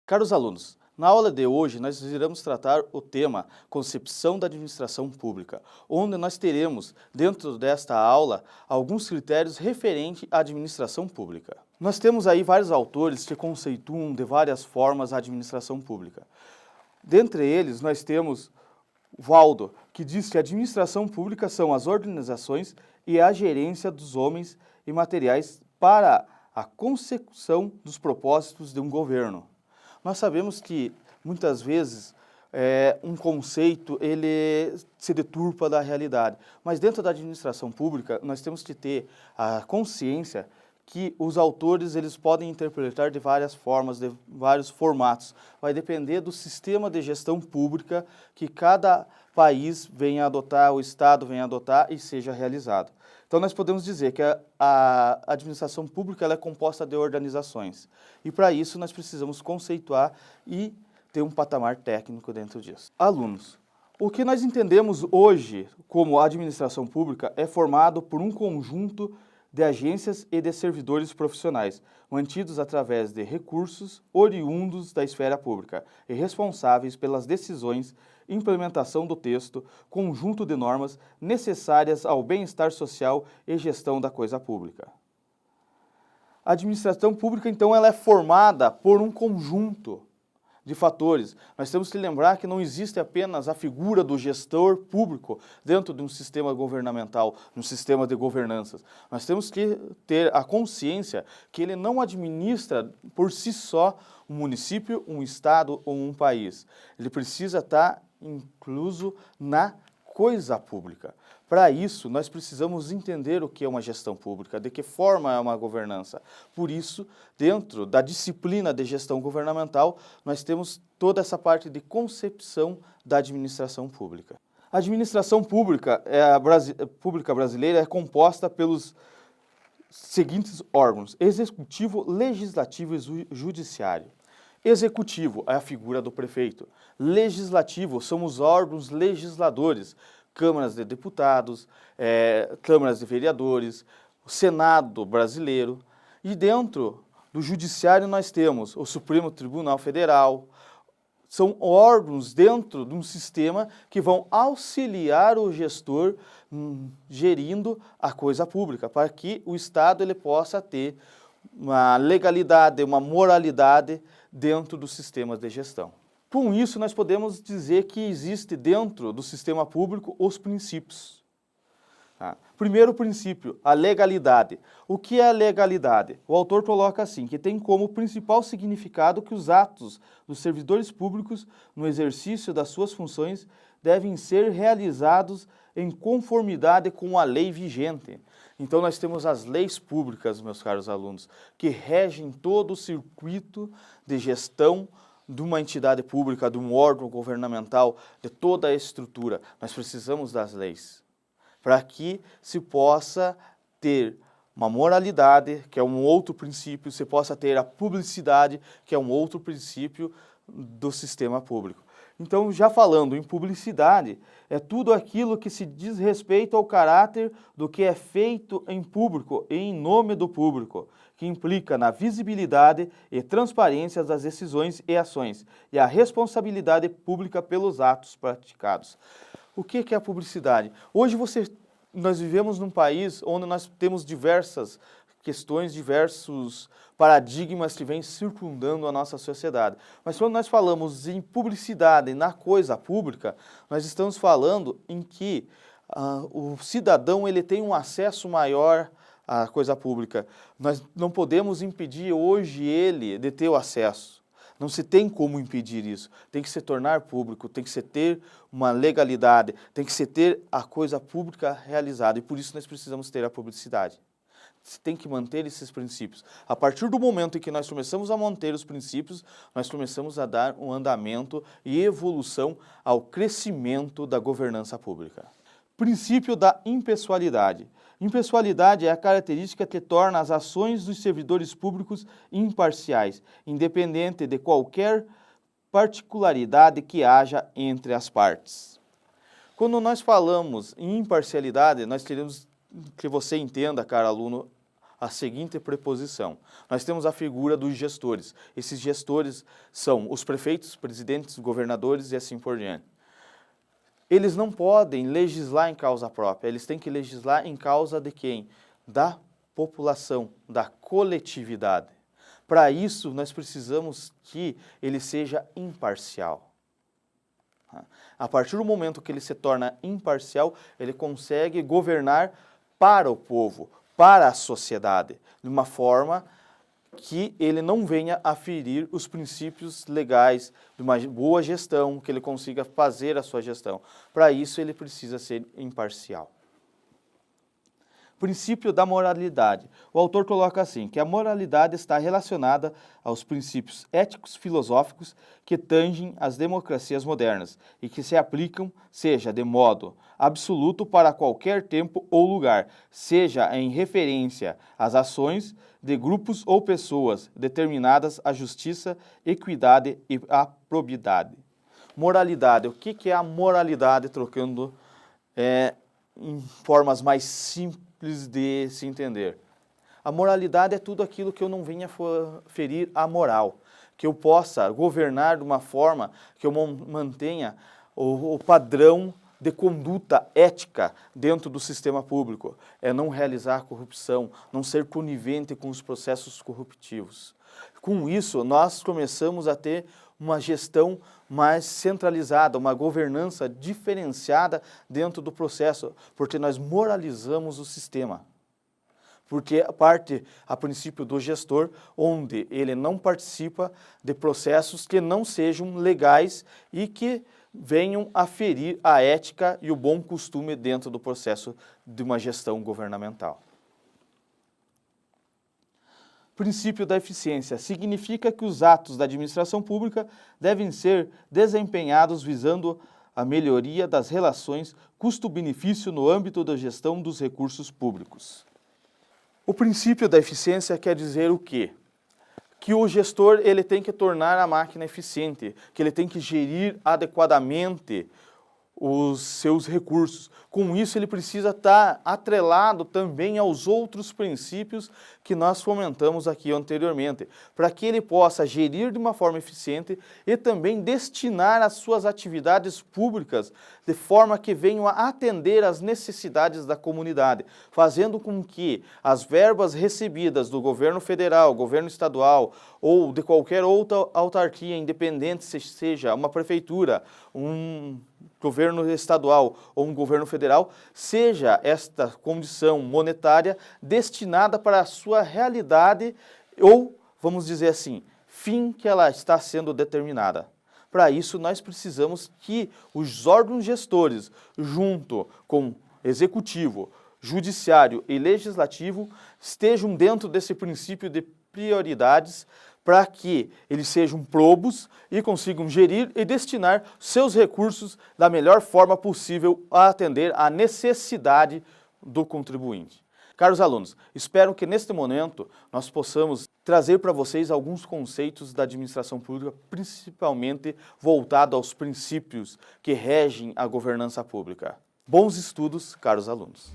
Caros alunos, na aula de hoje nós iremos tratar o tema Concepção da Administração Pública, onde nós teremos, dentro desta aula, alguns critérios referentes à administração pública. Nós temos aí vários autores que conceituam de várias formas a administração pública. Dentre eles, nós temos Waldo, que diz que a administração pública são as organizações e a gerência dos homens e materiais para a consecução dos propósitos de um governo. Nós sabemos que, muitas vezes, um conceito ele se deturpa da realidade, mas dentro da administração pública nós temos que ter a consciência que os autores eles podem interpretar de várias formas, de vários formatos. Vai depender do sistema de gestão pública que cada país venha adotar, o Estado venha adotar e seja realizado. Então, nós podemos dizer que a administração pública ela é composta de organizações. E, para isso, nós precisamos conceituar e ter um patamar técnico dentro disso. Alunos, o que nós entendemos hoje como administração pública é formado por um conjunto de agências e de servidores profissionais, mantidos através de recursos oriundos da esfera pública e responsáveis pelas decisões, implementação do texto, conjunto de normas necessárias ao bem-estar social e gestão da coisa pública. A administração pública, então, ela é formada por um conjunto de fatores. Nós temos que lembrar que não existe apenas a figura do gestor público dentro de um sistema governamental, um sistema de governanças. Nós temos que ter a consciência que ele não administra por si só um município, um estado ou um país. Ele precisa estar incluso na coisa pública. Para isso, nós precisamos entender o que é uma gestão pública, de que forma é uma governança. Por isso, dentro da disciplina de gestão governamental, nós temos toda essa parte de concepção da administração pública. A administração pública, pública brasileira é composta pelos seguintes órgãos: Executivo, Legislativo e Judiciário. Executivo é a figura do prefeito. Legislativo são os órgãos legisladores, câmaras de deputados, câmaras de vereadores, o Senado brasileiro. E dentro do Judiciário nós temos o Supremo Tribunal Federal. São órgãos dentro de um sistema que vão auxiliar o gestor gerindo a coisa pública, para que o Estado ele possa ter uma legalidade, uma moralidade dentro dos sistemas de gestão. Com isso, nós podemos dizer que existe dentro do sistema público os princípios. Primeiro princípio, a legalidade. O que é a legalidade? O autor coloca assim, que tem como principal significado que os atos dos servidores públicos no exercício das suas funções devem ser realizados em conformidade com a lei vigente. Então, nós temos as leis públicas, meus caros alunos, que regem todo o circuito de gestão de uma entidade pública, de um órgão governamental, de toda a estrutura. Nós precisamos das leis para que se possa ter uma moralidade, que é um outro princípio, se possa ter a publicidade, que é um outro princípio do sistema público. Então, já falando em publicidade, é tudo aquilo que se diz respeito ao caráter do que é feito em público e em nome do público, que implica na visibilidade e transparência das decisões e ações e a responsabilidade pública pelos atos praticados. O que é a publicidade? Hoje nós vivemos num país onde nós temos diversas questões, diversos paradigmas que vêm circundando a nossa sociedade. Mas quando nós falamos em publicidade na coisa pública, nós estamos falando em que o cidadão ele tem um acesso maior à coisa pública. Nós não podemos impedir hoje ele de ter o acesso. Não se tem como impedir isso. Tem que se tornar público, tem que se ter uma legalidade, tem que se ter a coisa pública realizada. E por isso nós precisamos ter a publicidade. Você tem que manter esses princípios. A partir do momento em que nós começamos a manter os princípios, nós começamos a dar um andamento e evolução ao crescimento da governança pública. Princípio da impessoalidade. Impessoalidade é a característica que torna as ações dos servidores públicos imparciais, independente de qualquer particularidade que haja entre as partes. Quando nós falamos em imparcialidade, nós queremos que você entenda, caro aluno, a seguinte preposição. Nós temos a figura dos gestores. Esses gestores são os prefeitos, presidentes, governadores e assim por diante. Eles não podem legislar em causa própria, eles têm que legislar em causa de quem? Da população, da coletividade. Para isso, nós precisamos que ele seja imparcial. A partir do momento que ele se torna imparcial, ele consegue governar para o povo, para a sociedade, de uma forma que ele não venha a ferir os princípios legais de uma boa gestão, que ele consiga fazer a sua gestão. Para isso, ele precisa ser imparcial. Princípio da moralidade. O autor coloca assim, que a moralidade está relacionada aos princípios éticos filosóficos que tangem as democracias modernas e que se aplicam, seja de modo absoluto para qualquer tempo ou lugar, seja em referência às ações de grupos ou pessoas determinadas à justiça, equidade e à probidade. Moralidade. O que é a moralidade, trocando em formas mais simples de se entender? A moralidade é tudo aquilo que eu não venha ferir a moral, que eu possa governar de uma forma que eu mantenha o padrão de conduta ética dentro do sistema público. É não realizar corrupção, não ser conivente com os processos corruptivos. Com isso, nós começamos a ter uma gestão mais centralizada, uma governança diferenciada dentro do processo, porque nós moralizamos o sistema. Porque parte a princípio do gestor, onde ele não participa de processos que não sejam legais e que venham a ferir a ética e o bom costume dentro do processo de uma gestão governamental. Princípio da eficiência significa que os atos da administração pública devem ser desempenhados visando a melhoria das relações custo-benefício no âmbito da gestão dos recursos públicos. O princípio da eficiência quer dizer o quê? Que o gestor ele tem que tornar a máquina eficiente, que ele tem que gerir adequadamente os seus recursos. Com isso, ele precisa estar atrelado também aos outros princípios que nós comentamos aqui anteriormente, para que ele possa gerir de uma forma eficiente e também destinar as suas atividades públicas de forma que venham a atender às necessidades da comunidade, fazendo com que as verbas recebidas do governo federal, governo estadual ou de qualquer outra autarquia independente, seja uma prefeitura, um governo estadual ou um governo federal, seja esta condição monetária destinada para a sua realidade ou, vamos dizer assim, fim que ela está sendo determinada. Para isso, nós precisamos que os órgãos gestores, junto com executivo, judiciário e legislativo, estejam dentro desse princípio de prioridades para que eles sejam probos e consigam gerir e destinar seus recursos da melhor forma possível a atender à necessidade do contribuinte. Caros alunos, espero que neste momento nós possamos trazer para vocês alguns conceitos da administração pública, principalmente voltado aos princípios que regem a governança pública. Bons estudos, caros alunos!